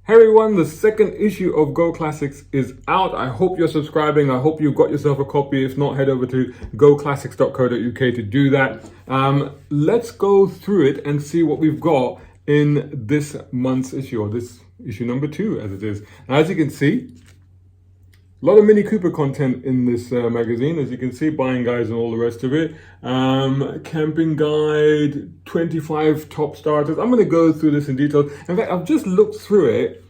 Hey everyone, the second issue of Go Classics is out. I hope you're subscribing. I hope you've got yourself a copy. If not, head over to goclassics.co.uk to do that. Let's go through it and see what we've got in this month's issue, or this issue number 2 as it is. Now, as you can see, a lot of Mini Cooper content in this magazine, as you can see, buying guides and all the rest of it. Camping guide, 25 top starters. I'm going to go through this in detail. In fact, I've just looked through it.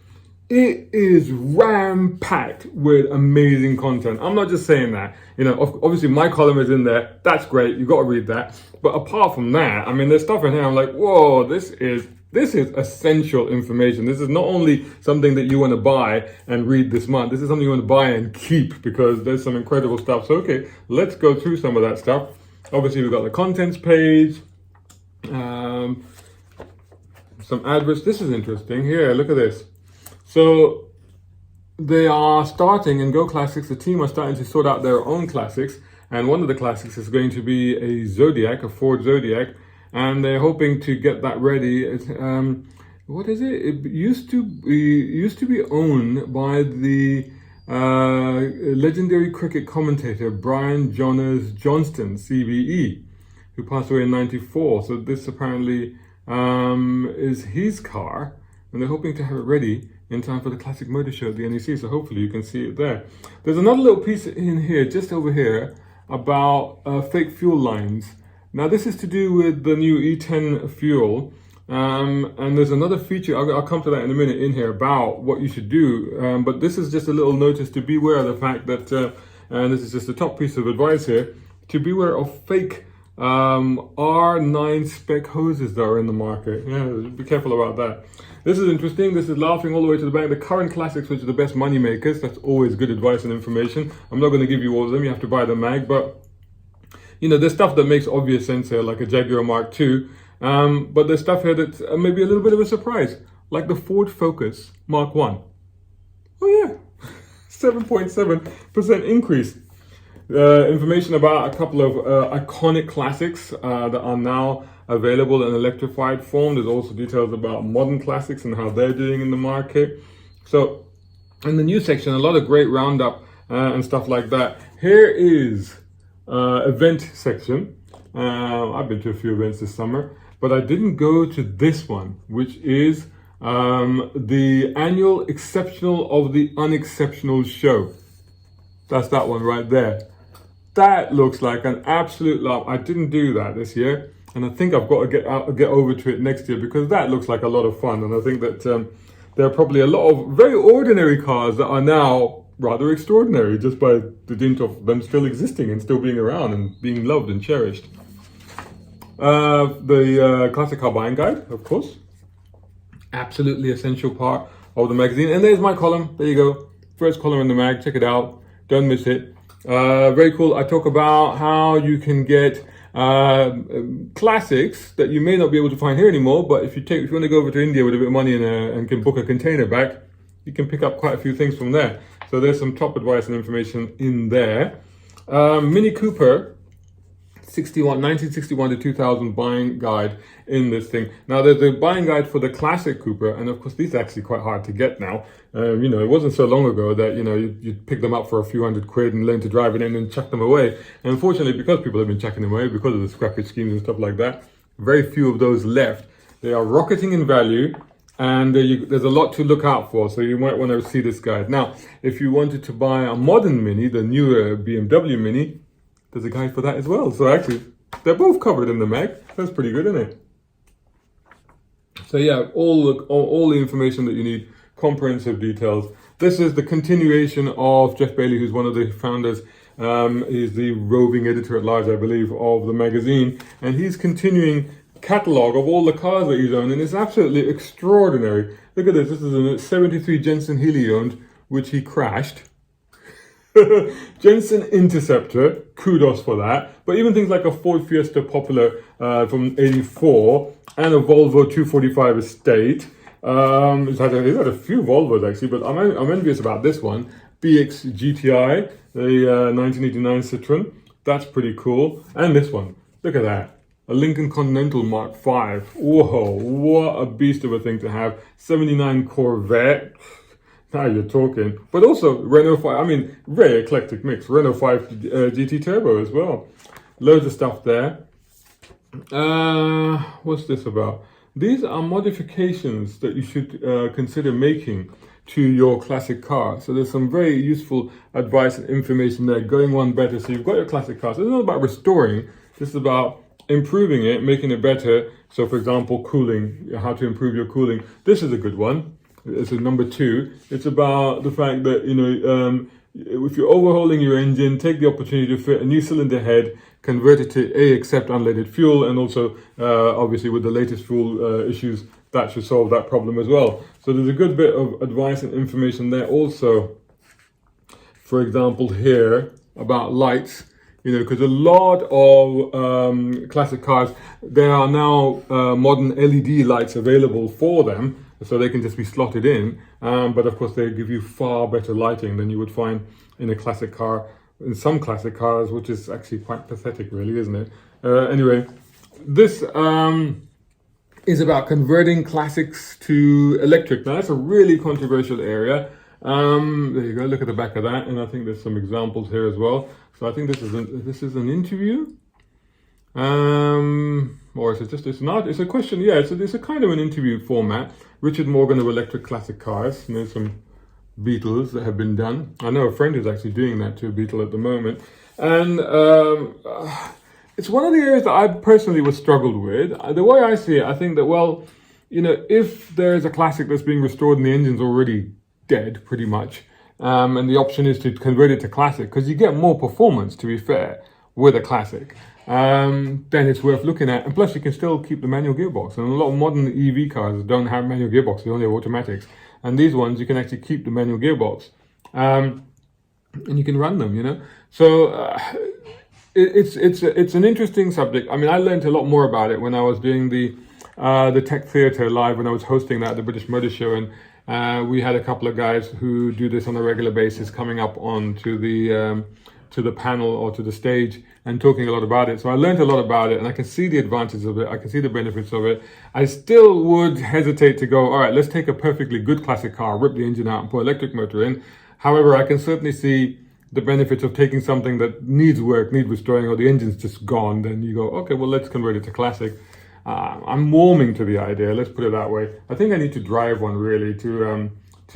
It is ram-packed with amazing content. I'm not just saying that. You know, obviously my column is in there. That's great. You've got to read that. But apart from that, I mean, there's stuff in here. I'm like, whoa, this is essential information. This is not only something that you want to buy and read this month. This is something you want to buy and keep, because there's some incredible stuff. So, okay, let's go through some of that stuff. Obviously, we've got the contents page, some adverts. This is interesting. Here, look at this. So they are starting in Go Classics. The team are starting to sort out their own classics. And one of the classics is going to be a Zodiac, a Ford Zodiac. And they're hoping to get that ready. What is it? It used to be owned by the legendary cricket commentator Brian Jonas Johnston, CBE, who passed away in '94. So this apparently is his car, and they're hoping to have it ready in time for the Classic Motor Show at the NEC. So hopefully you can see it there. There's another little piece in here, just over here, about fake fuel lines. Now, this is to do with the new E10 fuel, and there's another feature, I'll come to that in a minute, in here about what you should do, but this is just a little notice to beware of the fact that, and this is just the top piece of advice here, to beware of fake R9 spec hoses that are in the market. Yeah, be careful about that. This is interesting. This is laughing all the way to the bank. The current classics, which are the best money makers, that's always good advice and information. I'm not going to give you all of them, you have to buy the mag, but you know, there's stuff that makes obvious sense here, like a Jaguar Mark II, but there's stuff here that's maybe a little bit of a surprise, like the Ford Focus Mark I. Oh yeah, 7.7% increase. Information about a couple of iconic classics that are now available in electrified form. There's also details about modern classics and how they're doing in the market. So in the news section, a lot of great roundup and stuff like that. Here is event section. I've been to a few events this summer, but I didn't go to this one, which is the annual Exceptional of the Unexceptional show. That's that one right there. That looks like an absolute love. I didn't do that this year, and I think I've got to get over to it next year, because that looks like a lot of fun. And I think that there are probably a lot of very ordinary cars that are now rather extraordinary, just by the dint of them still existing and still being around and being loved and cherished. The Classic Car Buying Guide, of course, absolutely essential part of the magazine. And there's my column. There you go, first column in the mag. Check it out. Don't miss it. Very cool. I talk about how you can get classics that you may not be able to find here anymore, but if you want to go over to India with a bit of money and can book a container back, you can pick up quite a few things from there. So there's some top advice and information in there. Mini Cooper 1961 to 2000 buying guide in this thing. Now there's a buying guide for the classic Cooper, and of course these are actually quite hard to get now. You know, it wasn't so long ago that, you know, you'd pick them up for a few £100 and learn to drive it in and chuck them away. And unfortunately, because people have been chucking them away because of the scrappage schemes and stuff like that, very few of those left. They are rocketing in value, and there's a lot to look out for, so you might want to see this guide. Now, if you wanted to buy a modern Mini, the newer BMW Mini, there's a guide for that as well. So actually, they're both covered in the mag. That's pretty good, isn't it? So yeah, all the information that you need, comprehensive details. This is the continuation of Jeff Bailey, who's one of the founders. He's the roving editor at large, I believe, of the magazine, and he's continuing catalogue of all the cars that he's owned, and it's absolutely extraordinary. Look at this. This is a 73 Jensen Healey owned, which he crashed. Jensen Interceptor, kudos for that. But even things like a Ford Fiesta Popular from '84 and a Volvo 245 Estate. He's had a few Volvos actually, but I'm envious about this one. BX GTI, the 1989 Citroen. That's pretty cool. And this one, look at that. a Lincoln Continental Mark V. Whoa, what a beast of a thing to have. 79 Corvette. Now you're talking. But also Renault 5, I mean, very eclectic mix. Renault 5 GT Turbo as well. Loads of stuff there. What's this about? These are modifications that you should consider making to your classic car. So there's some very useful advice and information there, going one better. So you've got your classic car. So it's not about restoring. This is about improving it, making it better. So for example, cooling, how to improve your cooling. This is a good one. It's a number 2. It's about the fact that, you know, if you're overhauling your engine, take the opportunity to fit a new cylinder head, convert it to accept unleaded fuel, and also obviously with the latest fuel issues, that should solve that problem as well. So there's a good bit of advice and information there also. For example, here about lights, you know, because a lot of classic cars, there are now modern LED lights available for them, so they can just be slotted in. But of course, they give you far better lighting than you would find in a classic car, in some classic cars, which is actually quite pathetic, really, isn't it? Anyway, this is about converting classics to electric. Now, that's a really controversial area. There you go, look at the back of that, and I think there's some examples here as well. So I think this is an interview. Or is it just, it's a question, yeah, it's a kind of an interview format. Richard Morgan of Electric Classic Cars, and there's some Beetles that have been done. I know a friend who's actually doing that to a Beetle at the moment. And it's one of the areas that I personally was struggled with. The way I see it, I think that, well, you know, if there is a classic that's being restored and the engine's already dead, pretty much, and the option is to convert it to classic, because you get more performance, to be fair, with a classic, then it's worth looking at. And plus, you can still keep the manual gearbox. And a lot of modern EV cars don't have manual gearbox; they only have automatics. And these ones, you can actually keep the manual gearbox, and you can run them. You know, so it's an interesting subject. I mean, I learned a lot more about it when I was doing the Tech Theatre live, when I was hosting that at the British Motor Show, and we had a couple of guys who do this on a regular basis coming up onto the panel or to the stage and talking a lot about it. So I learned a lot about it, and I can see the advantages of it. I can see the benefits of it. I still would hesitate to go, all right, let's take a perfectly good classic car, rip the engine out and put electric motor in. However, I can certainly see the benefits of taking something that needs work, needs restoring, or the engine's just gone. Then you go, okay, well, let's convert it to classic. I'm warming to the idea, let's put it that way. I think I need to drive one really to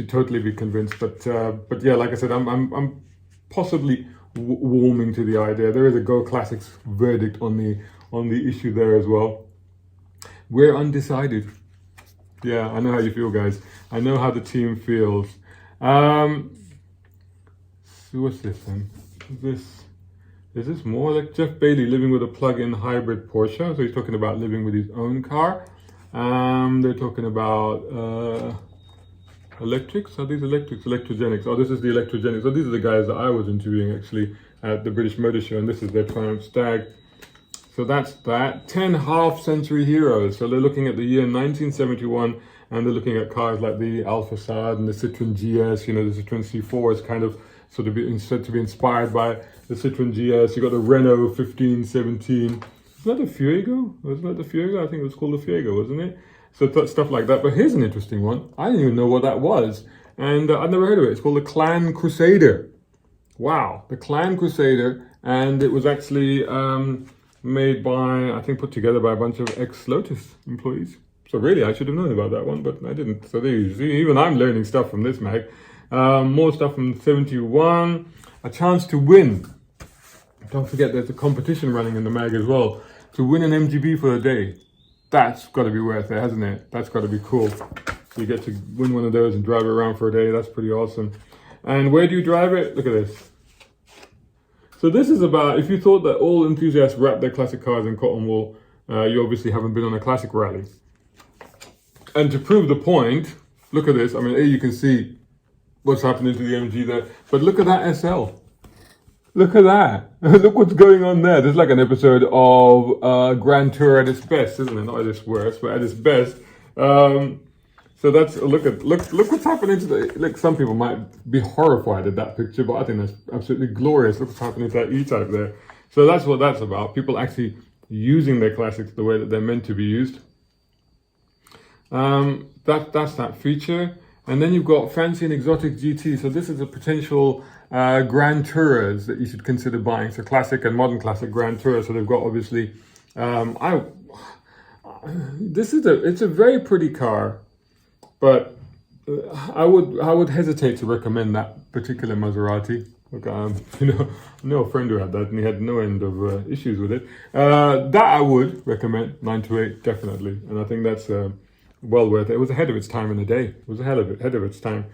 totally be convinced. But yeah, like I said, I'm possibly warming to the idea. There is a GoClassics verdict on the issue there as well. We're undecided. Yeah, I know how you feel, guys. I know how the team feels. So what's this then? Is this more like Jeff Bailey living with a plug-in hybrid Porsche? So he's talking about living with his own car. They're talking about electrics. Are these electrics? Electrogenics. Oh, this is the electrogenics. So these are the guys that I was interviewing actually at the British Motor Show, and this is their Triumph Stag. So that's that. 10 half-century heroes. So they're looking at the year 1971, and they're looking at cars like the Alfa Saad and the Citroen GS. You know, the Citroen C4 is kind of sort of said to be inspired by the Citroen GS. You got the Renault 1517. Isn't that the Fuego? Wasn't that the Fuego? I think it was called the Fuego, wasn't it? So stuff like that. But here's an interesting one. I didn't even know what that was. And I've never heard of it. It's called the Clan Crusader. Wow. The Clan Crusader. And it was actually made by, I think put together by a bunch of ex-Lotus employees. So really, I should have known about that one, but I didn't. So there you see, even I'm learning stuff from this mag. More stuff from 71. A chance to win. Don't forget there's a competition running in the mag as well. To win an MGB for a day. That's got to be worth it, hasn't it? That's got to be cool. So you get to win one of those and drive it around for a day. That's pretty awesome. And where do you drive it? Look at this. So this is about, if you thought that all enthusiasts wrap their classic cars in cotton wool, you obviously haven't been on a classic rally. And to prove the point, look at this. I mean, here you can see what's happening to the MG there. But look at that SL. Look at that. Look what's going on there. This is like an episode of Grand Tour at its best, isn't it? Not at its worst, but at its best. So that's look what's happening to the. Like, some people might be horrified at that picture, but I think that's absolutely glorious. Look what's happening to that E-Type there. So that's what that's about. People actually using their classics the way that they're meant to be used. That's that feature. And then you've got fancy and exotic GT. So this is a potential Grand Tourers that you should consider buying. So classic and modern classic Grand Tourer. So they've got obviously, it's a very pretty car, but I would hesitate to recommend that particular Maserati. Look, I know a friend who had that and he had no end of issues with it. That I would recommend, 928, definitely. And I think that's well worth it. It was ahead of its time in the day. It was ahead of its time.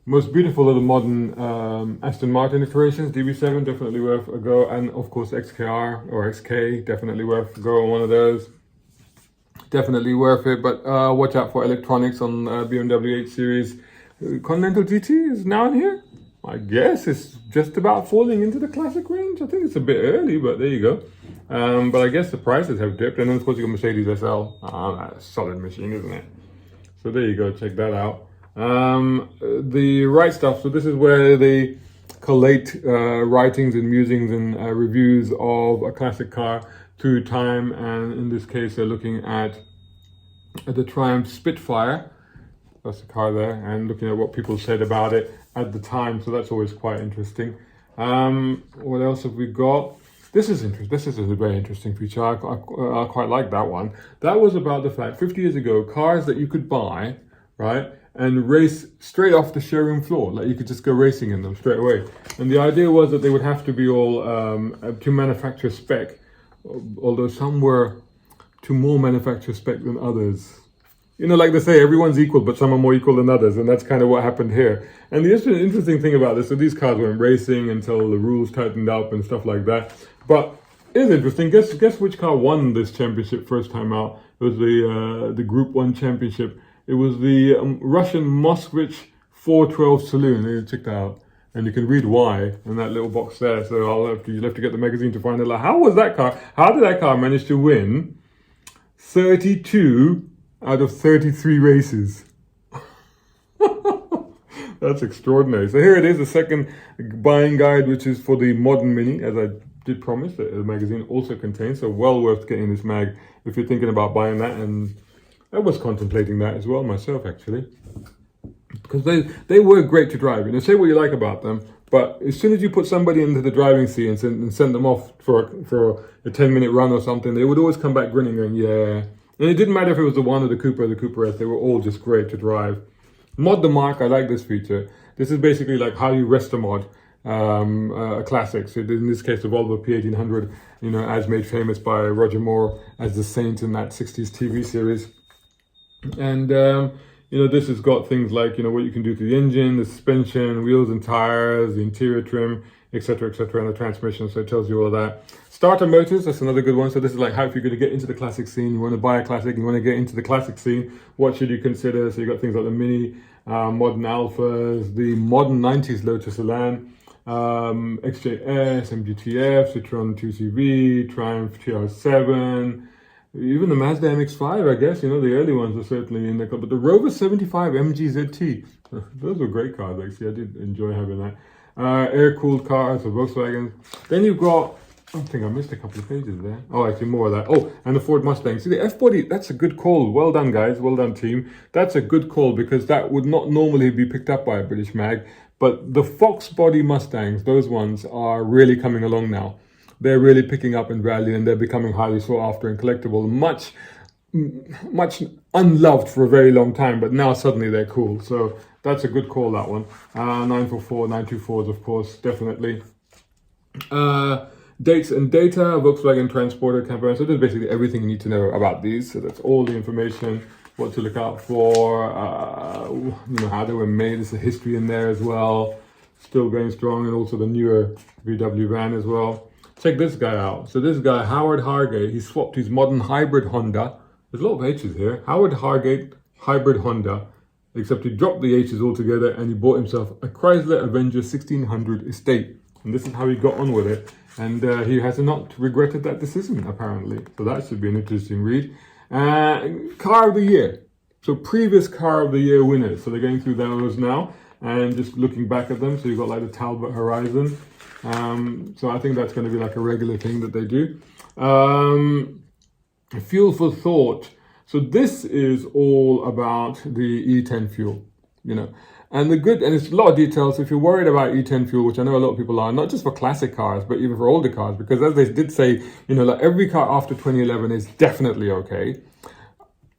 Most beautiful of the modern Aston Martin iterations, DB7, definitely worth a go. And of course XKR or XK, definitely worth a go on one of those. Definitely worth it, but watch out for electronics on BMW 8 Series. Continental GT is now in here. I guess it's just about falling into the classic range. I think it's a bit early, but there you go. But I guess the prices have dipped. And then of course you got Mercedes SL. That's a solid machine, isn't it? So there you go, check that out. The right stuff. So this is where they collate writings and musings and reviews of a classic car through time. And in this case, they're looking at the Triumph Spitfire. That's the car there, and looking at what people said about it at the time. So that's always quite interesting. What else have we got? This is interesting. This is a very interesting feature. I quite like that one. That was about the fact 50 years ago, cars that you could buy, right, and race straight off the showroom floor. Like you could just go racing in them straight away. And the idea was that they would have to be all to manufacturer spec, although some were to more manufacturer spec than others. You know, like they say, everyone's equal, but some are more equal than others, and that's kind of what happened here. And the interesting thing about this, so these cars weren't racing until the rules tightened up and stuff like that. But it's interesting. Guess which car won this championship first time out? It was the Group 1 championship. It was the Russian Moskvich 412 Saloon. You check that out, and you can read why in that little box there. So you'll have to get the magazine to find it. Like, how was that car? How did that car manage to win 32 out of 33 races? That's extraordinary. So here it is, the second buying guide, which is for the modern Mini, as I did promise that the magazine also contains. So well worth getting this mag if you're thinking about buying that. And I was contemplating that as well myself, actually, because they were great to drive. You know, say what you like about them, but as soon as you put somebody into the driving seat and send them off for a 10-minute run or something, they would always come back grinning, going, yeah. And it didn't matter if it was the One or the Coupe or the Coupe S, they were all just great to drive. Mod the Mark, I like this feature. This is basically like how you rest a mod, a classic. So in this case, the Volvo P1800, you know, as made famous by Roger Moore as the Saint in that 60s TV series. And, you know, this has got things like, you know, what you can do to the engine, the suspension, wheels and tires, the interior trim, etc., and the transmission. So it tells you all of that. Starter motors, that's another good one. So this is like how if you're going to get into the classic scene, you want to buy a classic, you want to get into the classic scene, what should you consider? So you've got things like the Mini, modern Alphas, the modern 90s Lotus Elan, XJS, MGTF, Citroen 2CV, Triumph TR7, even the Mazda MX-5, I guess. You know, the early ones are certainly in there. But the Rover 75 MGZT, those were great cars, actually. I did enjoy having that. Air-cooled cars, so Volkswagen. Then you've got, I think I missed a couple of pages there. Oh, actually more of that. Oh, and the Ford Mustang. See, the F-body, that's a good call. Well done, guys. Well done, team. That's a good call because that would not normally be picked up by a British mag. But the Fox body Mustangs, those ones are really coming along now. They're really picking up in value and they're becoming highly sought after and collectible. Much unloved for a very long time, but now suddenly they're cool. So that's a good call, that one. 944, 924s, of course, definitely. Dates and data, Volkswagen Transporter camper. So there's basically everything you need to know about these. So that's all the information, what to look out for, you know, how they were made. There's a history in there as well. Still going strong, and also the newer VW van as well. Check this guy out. So this guy, Howard Hargate, he swapped his modern hybrid Honda. There's a lot of H's here. Howard Hargate hybrid Honda, except he dropped the H's altogether and he bought himself a Chrysler Avenger 1600 Estate. And this is how he got on with it. And he has not regretted that decision, apparently. So that should be an interesting read. Car of the Year. So previous Car of the Year winners. So they're going through those now and just looking back at them. So you've got like the Talbot Horizon. So I think that's going to be like a regular thing that they do. Fuel for thought. So this is all about the E10 fuel, and it's a lot of details. If you're worried about E10 fuel, which I know a lot of people are, not just for classic cars, but even for older cars, because as they did say, like every car after 2011 is definitely okay.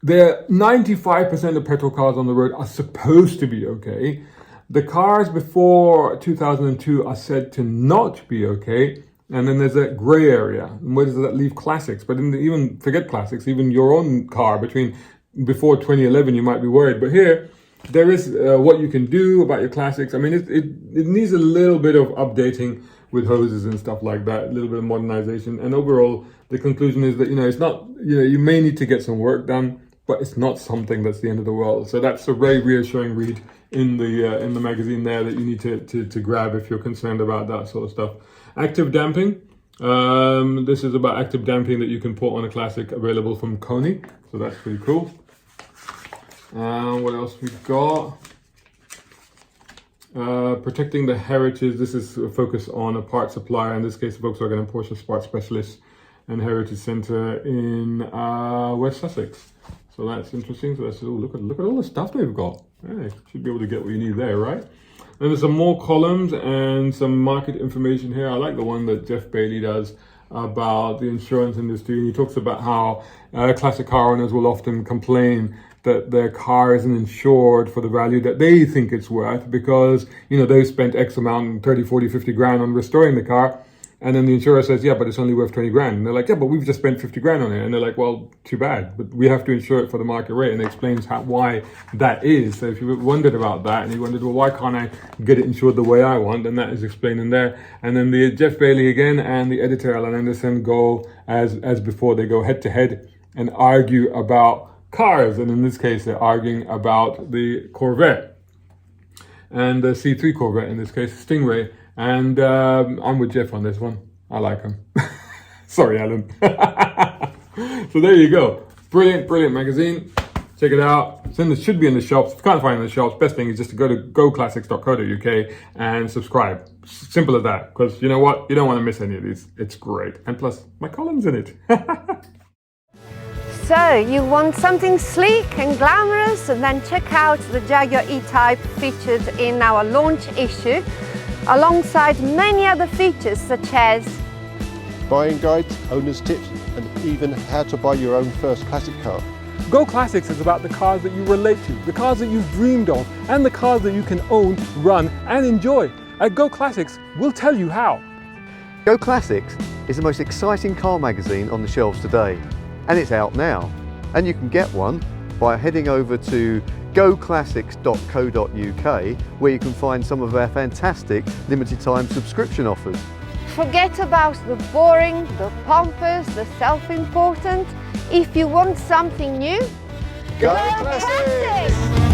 95% of petrol cars on the road are supposed to be okay. The cars before 2002 are said to not be okay. And then there's that gray area. And where does that leave classics? But even forget classics, even your own car before 2011, you might be worried. But here, there is what you can do about your classics. I mean, it needs a little bit of updating with hoses and stuff like that, a little bit of modernization. And overall, the conclusion is that, it's not, you may need to get some work done, but it's not something that's the end of the world. So that's a very reassuring read in the magazine there that you need to grab if you're concerned about that sort of stuff. Active damping. This is about active damping that you can put on a classic, available from Koni. So that's pretty cool. What else we got? Protecting the heritage. This is a focus on a part supplier, in this case Volkswagen and Porsche Part Specialist and Heritage Center in West Sussex. So that's interesting. So that's look at all the stuff they've got. Hey, should be able to get what you need there, right? Then there's some more columns and some market information here. I like the one that Jeff Bailey does about the insurance industry. And he talks about how classic car owners will often complain that their car isn't insured for the value that they think it's worth because, they've spent X amount, 30, 40, 50 grand on restoring the car. And then the insurer says, yeah, but it's only worth 20 grand. And they're like, yeah, but we've just spent 50 grand on it. And they're like, well, too bad, but we have to insure it for the market rate. And it explains why that is. So if you wondered about that and you wondered, well, why can't I get it insured the way I want? And that is explained in there. And then the Jeff Bailey again and the editor, Alan Anderson, go as before, they go head to head and argue about cars. And in this case, they're arguing about the Corvette and the C3 Corvette, in this case, Stingray. And I'm with Jeff on this one. I like him. Sorry, Alan. So there you go. Brilliant, brilliant magazine. Check it out. It should be in the shops. If you can't find it in the shops, best thing is just to go to GoClassics.co.uk and subscribe. Simple as that. Because you know what? You don't want to miss any of these. It's great. And plus, my column's in it. So, you want something sleek and glamorous? And then check out the Jaguar E-Type featured in our launch issue, alongside many other features such as buying guides, owner's tips, and even how to buy your own first classic car. GoClassics is about the cars that you relate to, the cars that you've dreamed of, and the cars that you can own, run, and enjoy. At GoClassics, we'll tell you how. GoClassics is the most exciting car magazine on the shelves today, and it's out now. And you can get one by heading over to GoClassics.co.uk, where you can find some of our fantastic limited time subscription offers. Forget about the boring, the pompous, the self-important. If you want something new, Go Classics!